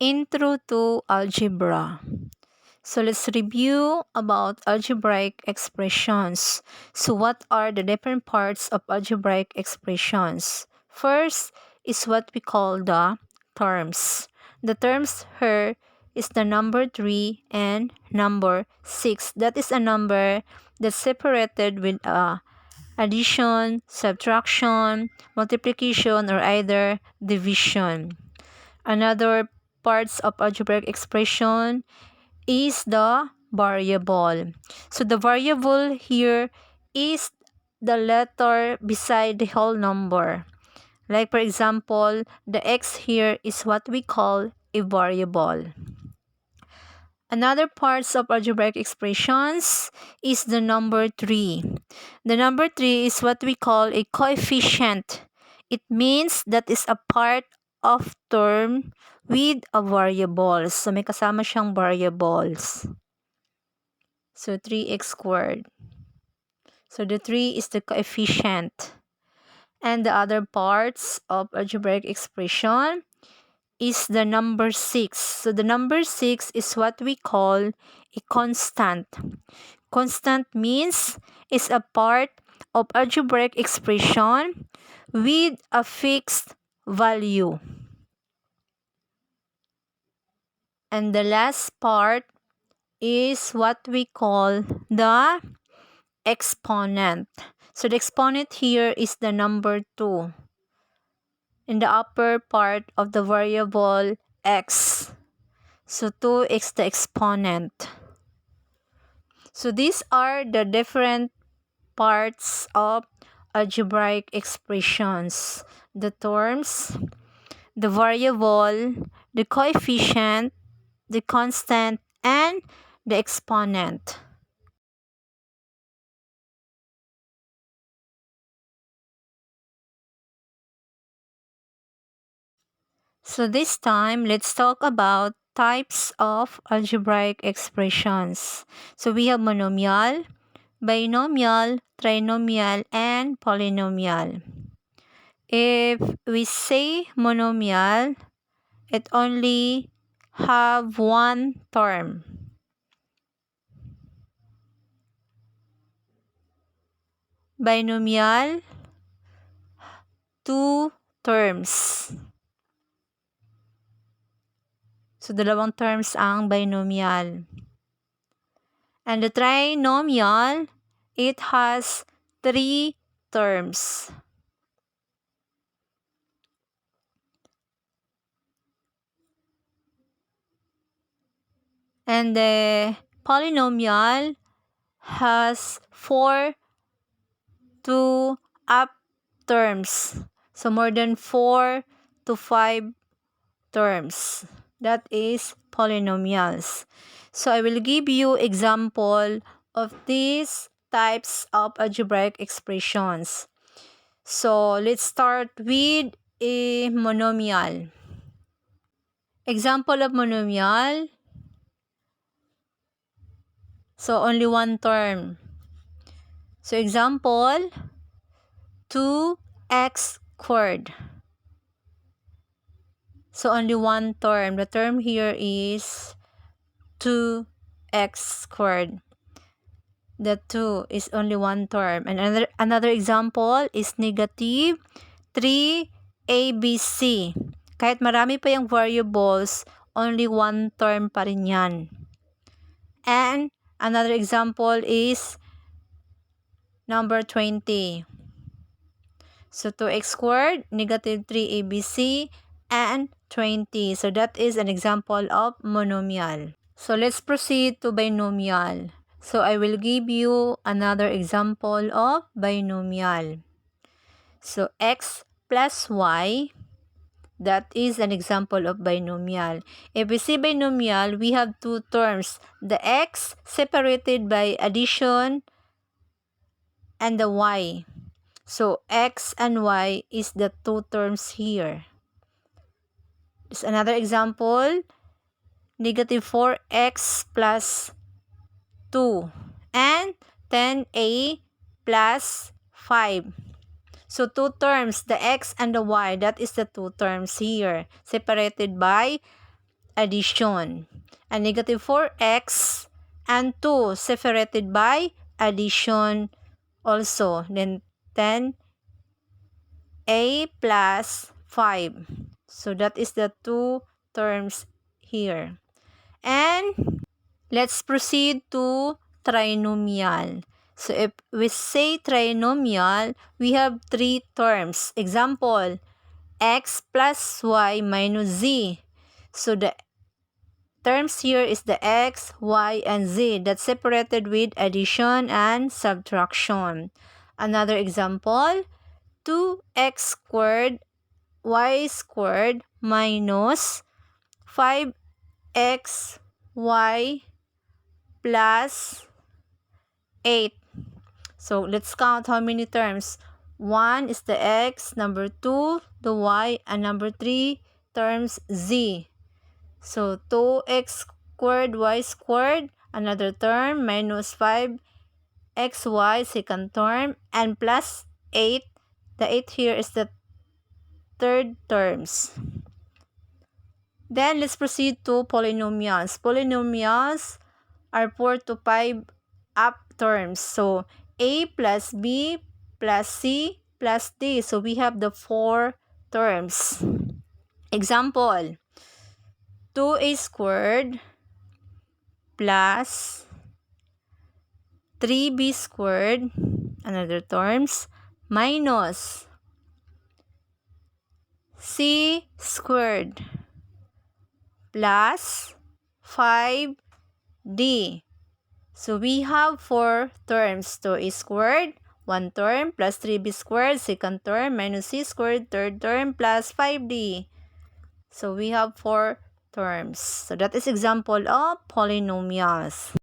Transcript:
Intro to Algebra. So let's review about algebraic expressions. So what are the different parts of algebraic expressions? First is what we call the terms. The terms here is the number 3 and number 6. That is a number that's separated with addition, subtraction, multiplication, or either division. Another parts of algebraic expression is the variable. So the variable here is the letter beside the whole number. Like for example, the x here is what we call a variable. Another parts of algebraic expressions is the number 3. The number 3 is what we call a coefficient. It means that is a part of term with a variables. So may kasama siyang variables. So 3x squared. So the 3 is the coefficient. And the other parts of algebraic expression is the number 6. So the number 6 is what we call a constant. Constant means is a part of algebraic expression with a fixed value. And the last part is what we call the exponent. So the exponent here is the number 2 in the upper part of the variable x. So 2 is the exponent. So these are the different parts of algebraic expressions. The terms, the variable, the coefficient, the constant, and the exponent. So this time, let's talk about types of algebraic expressions. So we have monomial, binomial, trinomial, and polynomial. If we say monomial, it only have one term. Binomial, two terms. So, dalawang terms ang binomial. And the trinomial, it has 3 terms. And the polynomial has 4 to up terms. So, more than 4 to 5 terms. That is polynomials. So I will give you example of these types of algebraic expressions. So let's start with a monomial. Example of monomial. So only one term. So example, 2x squared. So only one term. The term here is 2x squared. The 2 is only one term. And another example is negative 3abc. Kahit marami pa yung variables, only one term pa rin yan. And another example is number 20. So 2x squared, negative 3abc, and 20. So that is an example of monomial. So let's proceed to binomial. So I will give you another example of binomial. So x plus y, that is an example of binomial. If we see binomial, we have two terms. The x separated by addition and the y. So x and y is the two terms here. Is another example, negative 4x plus 2 and 10a plus 5. So two terms, the x and the y, that is the two terms here, separated by addition. And negative 4x and 2 separated by addition also. Then 10a plus 5. So that is the two terms here. And let's proceed to trinomial. So if we say trinomial, we have three terms. Example, x plus y minus z. So the terms here is the x, y, and z that's separated with addition and subtraction. Another example, 2x squared y squared minus 5x y plus 8. So let's count how many terms. 1 is the x, number 2 the y, and number 3 terms z. So 2x squared y squared, another term, minus 5xy, second term, and plus 8. The 8 here is the third terms. Then let's proceed to polynomials. Polynomials are 4 to 5 up terms. So a plus b plus c plus d. So we have the 4 terms. Example, 2a squared plus 3b squared, another terms, minus c squared plus 5d. So we have 4 terms. 2a squared, one term, plus 3b squared, second term, minus c squared, third term, plus 5d. So we have 4 terms. So that is example of polynomials.